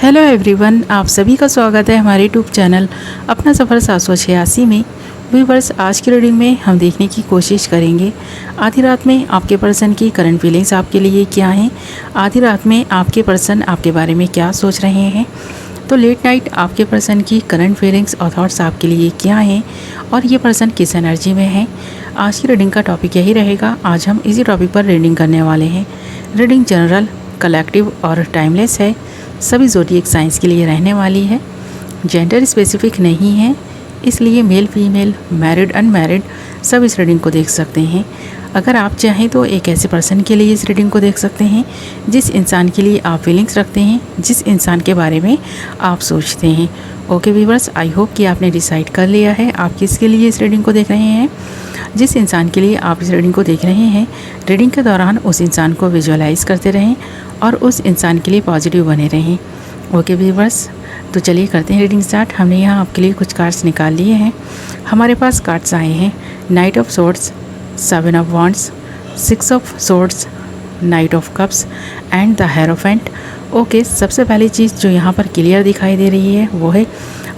Hello everyone, आप सभी का स्वागत है हमारे यूट्यूब चैनल अपना सफ़र 786 में। व्यूअर्स, आज की रीडिंग में हम देखने की कोशिश करेंगे आधी रात में आपके पर्सन की करंट फीलिंग्स आपके लिए क्या हैं। आधी रात में आपके पर्सन आपके बारे में क्या सोच रहे हैं। तो लेट नाइट आपके पर्सन की करंट फीलिंग्स और थॉट्स आपके लिए क्या हैं और ये पर्सन किस एनर्जी में है। आज की रीडिंग का टॉपिक यही रहेगा। आज हम इसी टॉपिक पर रीडिंग करने वाले हैं। रीडिंग जनरल, कलेक्टिव और टाइमलेस है। सभी ज़ोडिएक साइंस के लिए रहने वाली है। जेंडर स्पेसिफिक नहीं है, इसलिए मेल फीमेल, मैरिड अनमैरिड सब इस रीडिंग को देख सकते हैं। अगर आप चाहें तो एक ऐसे पर्सन के लिए इस रीडिंग को देख सकते हैं जिस इंसान के लिए आप फीलिंग्स रखते हैं, जिस इंसान के बारे में आप सोचते हैं। ओके व्यूअर्स, आई होप कि आपने डिसाइड कर लिया है आप किसके लिए इस रीडिंग को देख रहे हैं। जिस इंसान के लिए आप इस रीडिंग को देख रहे हैं, रीडिंग के दौरान उस इंसान को विजुअलाइज करते रहें और उस इंसान के लिए पॉजिटिव बने रहें। ओके व्यूअर्स, तो चलिए करते हैं रीडिंग स्टार्ट। हमने यहाँ आपके लिए कुछ कार्ड्स निकाल लिए हैं। हमारे पास कार्ड्स आए हैं night of swords, 7 of wands, 6 of swords, night of cups and the hierophant. Okay, सबसे पहली चीज़ जो यहाँ पर क्लियर दिखाई दे रही है वो है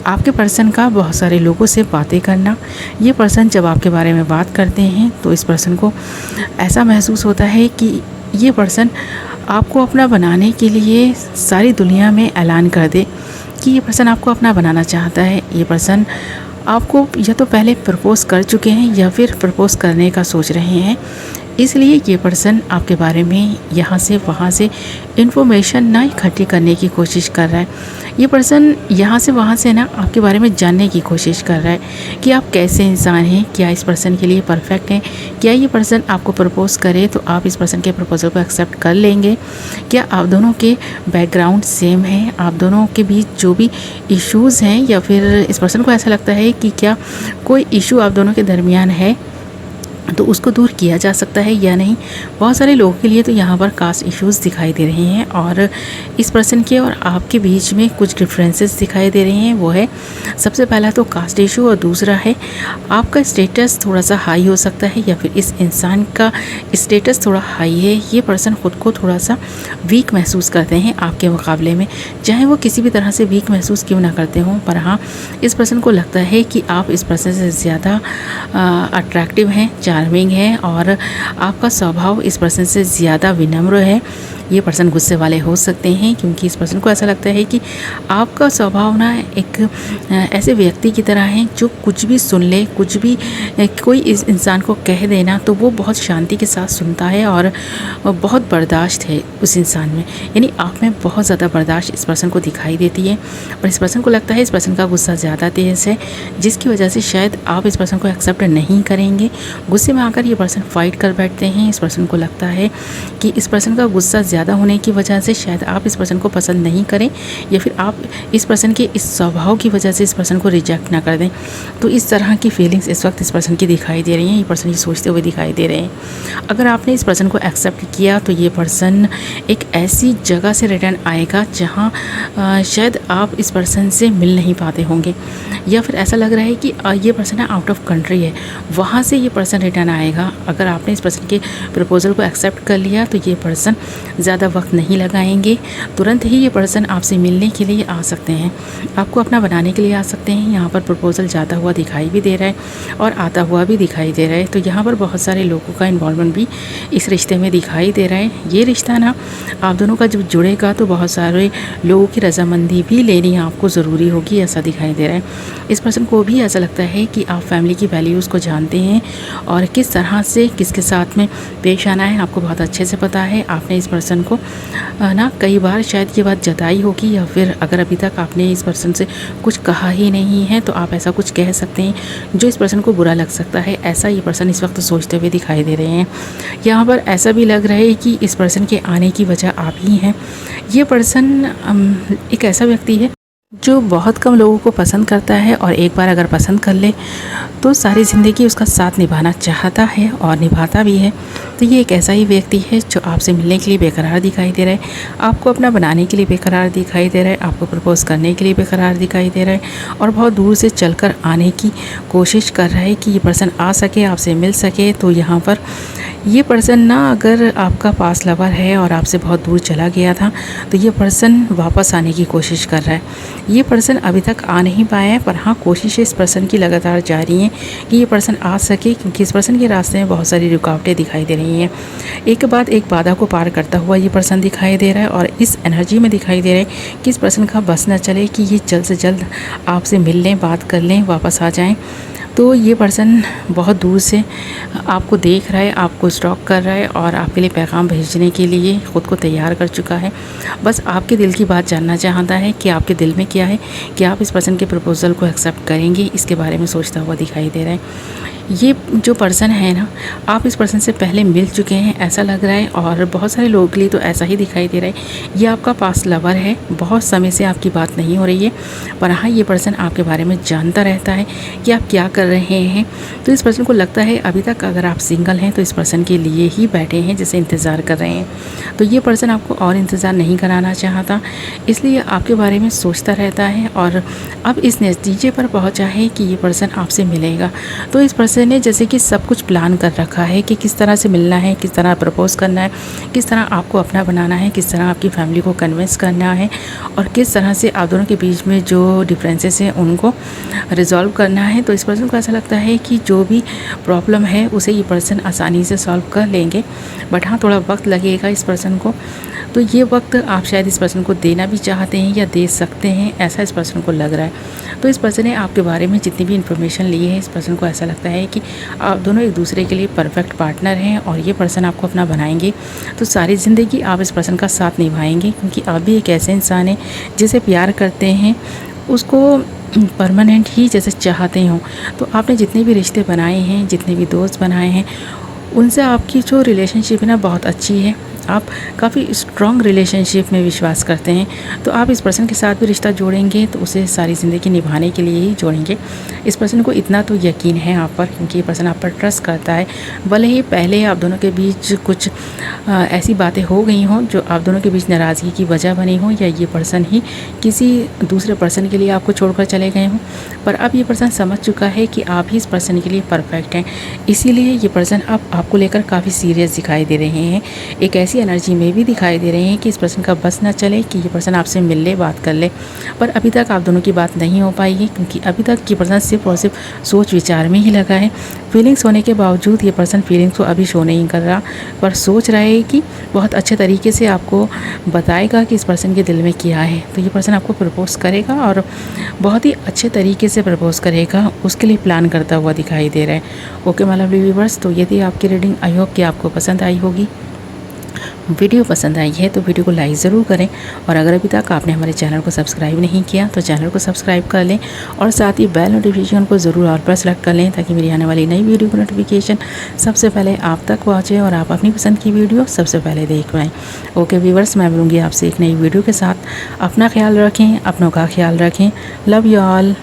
आपके पर्सन का बहुत सारे लोगों से बातें करना। ये पर्सन जब आपके बारे में बात करते हैं तो इस पर्सन को ऐसा महसूस होता है कि ये पर्सन आपको अपना बनाने के लिए सारी दुनिया में ऐलान कर दे कि ये पर्सन आपको अपना बनाना चाहता है। ये पर्सन आपको या तो पहले प्रपोज़ कर चुके हैं या फिर प्रपोज़ करने का सोच रहे हैं। इसलिए ये पर्सन आपके बारे में यहाँ से वहाँ से इन्फॉर्मेशन ना इकट्ठी करने की कोशिश कर रहा है। ये पर्सन यहाँ से वहाँ से ना आपके बारे में जानने की कोशिश कर रहा है कि आप कैसे इंसान हैं, क्या इस पर्सन के लिए परफेक्ट हैं, क्या ये पर्सन आपको प्रपोज़ करे तो आप इस पर्सन के प्रपोज़ल को एक्सेप्ट कर लेंगे, क्या आप दोनों के बैकग्राउंड सेम हैं, आप दोनों के बीच जो भी इश्यूज़ हैं या फिर इस पर्सन को ऐसा लगता है कि क्या कोई इशू आप दोनों के दरमियान है तो उसको दूर किया जा सकता है या नहीं। बहुत सारे लोगों के लिए तो यहाँ पर कास्ट इश्यूज़ दिखाई दे रहे हैं और इस पर्सन के और आपके बीच में कुछ डिफरेंसेस दिखाई दे रहे हैं। वो है सबसे पहला तो कास्ट इशू और दूसरा है आपका स्टेटस थोड़ा सा हाई हो सकता है या फिर इस इंसान का स्टेटस थोड़ा हाई है। ये पर्सन ख़ुद को थोड़ा सा वीक महसूस करते हैं आपके मुकाबले में, चाहे वो किसी भी तरह से वीक महसूस क्यों ना करते हों, पर हाँ इस पर्सन को लगता है कि आप इस पर्सन से ज़्यादा अट्रैक्टिव हैं, चार्मिंग है और आपका स्वभाव इस पर्सन से ज़्यादा विनम्र है। ये पर्सन गुस्से वाले हो सकते हैं क्योंकि इस पर्सन को ऐसा लगता है कि आपका स्वभाव ना एक ऐसे व्यक्ति की तरह है जो कुछ भी सुन ले, कुछ भी कोई इस इंसान को कह देना तो वो बहुत शांति के साथ सुनता है और बहुत बर्दाश्त है उस इंसान में। यानी आप में बहुत ज़्यादा बर्दाश्त इस पर्सन को दिखाई देती है और इस पर्सन को लगता है इस पर्सन का गुस्सा ज़्यादा तेज़ है, जिसकी वजह से शायद आप इस पर्सन को एक्सेप्ट नहीं करेंगे। गुस्से में आकर ये पर्सन फाइट कर बैठते हैं। इस पर्सन को लगता है कि इस पर्सन का गुस्सा ज़्यादा होने की वजह से शायद आप इस पर्सन को पसंद नहीं करें या फिर आप इस पर्सन के इस स्वभाव की वजह से इस पर्सन को रिजेक्ट ना कर दें। तो इस तरह की फीलिंग्स इस वक्त इस पर्सन की दिखाई दे रही हैं। ये पर्सन ये सोचते हुए दिखाई दे रहे हैं। अगर आपने इस पर्सन को एक्सेप्ट किया तो ये पर्सन एक ऐसी जगह से रिटर्न आएगा जहाँ शायद आप इस पर्सन से मिल नहीं पाते होंगे या फिर ऐसा लग रहा है कि ये पर्सन आउट ऑफ कंट्री है, वहाँ से ये पर्सन रिटर्न आएगा। अगर आपने इस पर्सन के प्रपोज़ल को एक्सेप्ट कर लिया तो ये पर्सन ज़्यादा वक्त नहीं लगाएंगे, तुरंत ही ये पर्सन आपसे मिलने के लिए आ सकते हैं, आपको अपना बनाने के लिए आ सकते हैं। यहाँ पर प्रपोज़ल जाता हुआ दिखाई भी दे रहा है और आता हुआ भी दिखाई दे रहा है। तो यहाँ पर बहुत सारे लोगों का इन्वॉल्वमेंट भी इस रिश्ते में दिखाई दे रहा है। ये रिश्ता ना आप दोनों का जब जुड़ेगा तो बहुत सारे लोगों की रजामंदी भी लेनी आपको ज़रूरी होगी, ऐसा दिखाई दे रहा है। इस पर्सन को भी ऐसा लगता है कि आप फैमिली की वैल्यूज़ को जानते हैं और किस तरह से किसके साथ में पेश आना है आपको बहुत अच्छे से पता है। आपने इस पर्सन को ना कई बार शायद ये बात जताई होगी या फिर अगर अभी तक आपने इस पर्सन से कुछ कहा ही नहीं है तो आप ऐसा कुछ कह सकते हैं जो इस पर्सन को बुरा लग सकता है। ऐसा ये पर्सन इस वक्त सोचते हुए दिखाई दे रहे हैं। यहाँ पर ऐसा भी लग रहा है कि इस पर्सन के आने की वजह आप ही हैं। ये पर्सन एक ऐसा व्यक्ति है जो बहुत कम लोगों को पसंद करता है और एक बार अगर पसंद कर ले तो सारी ज़िंदगी उसका साथ निभाना चाहता है और निभाता भी है। तो ये एक ऐसा ही व्यक्ति है जो आपसे मिलने के लिए बेकरार दिखाई दे रहा है, आपको अपना बनाने के लिए बेकरार दिखाई दे रहा है, आपको प्रपोज़ करने के लिए बेकरार दिखाई दे रहा है और बहुत दूर से चलकर आने की कोशिश कर रहा है कि ये पर्सन आ सके, आपसे मिल सके। तो यहाँ पर ये पर्सन ना अगर आपका पास लवर है और आपसे बहुत दूर चला गया था तो ये पर्सन वापस आने की कोशिश कर रहा है। ये पर्सन अभी तक आ नहीं पाया है, पर हाँ कोशिशें इस पर्सन की लगातार जारी हैं कि ये पर्सन आ सके, क्योंकि इस पर्सन के रास्ते में बहुत सारी रुकावटें दिखाई दे रही हैं। एक के बाद एक बाधा को पार करता हुआ ये पर्सन दिखाई दे रहा है और इस एनर्जी में दिखाई दे रहा है कि इस पर्सन का बस न चले कि ये जल्द से जल्द आपसे मिल लें, बात कर लें, वापस आ जाएँ। तो ये पर्सन बहुत दूर से आपको देख रहा है, आपको स्टॉक कर रहा है और आपके लिए पैगाम भेजने के लिए ख़ुद को तैयार कर चुका है। बस आपके दिल की बात जानना चाहता है कि आपके दिल में क्या है, कि आप इस पर्सन के प्रपोज़ल को एक्सेप्ट करेंगे, इसके बारे में सोचता हुआ दिखाई दे रहा है। ये जो पर्सन है ना, आप इस पर्सन से पहले मिल चुके हैं ऐसा लग रहा है, और बहुत सारे लोगों के लिए तो ऐसा ही दिखाई दे रहा है। ये आपका पास लवर है, बहुत समय से आपकी बात नहीं हो रही है, पर हाँ ये पर्सन आपके बारे में जानता रहता है कि आप क्या कर रहे हैं। तो इस पर्सन को लगता है अभी तक अगर आप सिंगल हैं तो इस पर्सन के लिए ही बैठे हैं, जैसे इंतज़ार कर रहे हैं। तो ये पर्सन आपको और इंतज़ार नहीं कराना चाहता, इसलिए आपके बारे में सोचता रहता है और अब इस नतीजे पर पहुँचा है कि ये पर्सन आपसे मिलेगा। तो इस पर्सन ने जैसे कि सब कुछ प्लान कर रखा है कि किस तरह से मिलना है, किस तरह प्रपोज़ करना है, किस तरह आपको अपना बनाना है, किस तरह आपकी फैमिली को कन्विंस करना है और किस तरह से आप दोनों के बीच में जो डिफरेंसेस हैं उनको रिजॉल्व करना है। तो इस पर्सन को ऐसा लगता है कि जो भी प्रॉब्लम है उसे ये पर्सन आसानी से सॉल्व कर लेंगे, बट हाँ थोड़ा वक्त लगेगा इस पर्सन को। तो ये वक्त आप शायद इस पर्सन को देना भी चाहते हैं या दे सकते हैं, ऐसा इस पर्सन को लग रहा है। तो इस पर्सन ने आपके बारे में जितनी भी इन्फॉर्मेशन ली है, इस पर्सन को ऐसा लगता है कि आप दोनों एक दूसरे के लिए परफेक्ट पार्टनर हैं और ये पर्सन आपको अपना बनाएंगे। तो सारी ज़िंदगी आप इस पर्सन का साथ निभाएंगे, क्योंकि आप भी एक ऐसे इंसान हैं जिसे प्यार करते हैं, उसको परमानेंट ही जैसे चाहते हो। तो आपने जितने भी रिश्ते बनाए हैं, जितने भी दोस्त बनाए हैं, उनसे आपकी जो रिलेशनशिप है ना बहुत अच्छी है। आप काफ़ी स्ट्रॉन्ग रिलेशनशिप में विश्वास करते हैं। तो आप इस पर्सन के साथ भी रिश्ता जोड़ेंगे तो उसे सारी ज़िंदगी निभाने के लिए ही जोड़ेंगे। इस पर्सन को इतना तो यकीन है आप पर, क्योंकि ये पर्सन आप पर ट्रस्ट करता है। भले ही पहले आप दोनों के बीच कुछ ऐसी बातें हो गई हों जो आप दोनों के बीच नाराज़गी की वजह बनी हो, या ये पर्सन ही किसी दूसरे पर्सन के लिए आपको छोड़कर चले गए हों, पर अब ये पर्सन समझ चुका है कि आप ही इस पर्सन के लिए परफेक्ट हैं। इसीलिए ये पर्सन अब आपको लेकर काफ़ी सीरियस दिखाई दे रहे हैं। एक ऐसी एनर्जी में भी दिखाई दे रहे हैं कि इस पर्सन का बस ना चले कि ये पर्सन आपसे मिल ले, बात कर ले, पर अभी तक आप दोनों की बात नहीं हो पाई है, क्योंकि अभी तक ये पर्सन सिर्फ और सिर्फ सोच विचार में ही लगा है। फीलिंग्स होने के बावजूद ये पर्सन फीलिंग्स को अभी शो नहीं कर रहा, पर सोच रहा है कि बहुत अच्छे तरीके से आपको बताएगा कि इस पर्सन के दिल में क्या है। तो ये पर्सन आपको प्रपोज़ करेगा और बहुत ही अच्छे तरीके से प्रपोज़ करेगा, उसके लिए प्लान करता हुआ दिखाई दे रहा है। ओके माय लवली व्यूअर्स, तो ये थी आपकी रीडिंग। आई होप कि आपको पसंद आई होगी। वीडियो पसंद आई है तो वीडियो को लाइक ज़रूर करें, और अगर अभी तक आपने हमारे चैनल को सब्सक्राइब नहीं किया तो चैनल को सब्सक्राइब कर लें, और साथ ही बेल नोटिफिकेशन को ज़रूर ऑल पर सेलेक्ट कर लें, ताकि मेरी आने वाली नई वीडियो की नोटिफिकेशन सबसे पहले आप तक पहुँचे और आप अपनी पसंद की वीडियो सबसे पहले देख पाएँ। ओके व्यूअर्स, मैं मिलूँगी आपसे एक नई वीडियो के साथ। अपना ख्याल रखें, अपनों का ख्याल रखें। Love you all.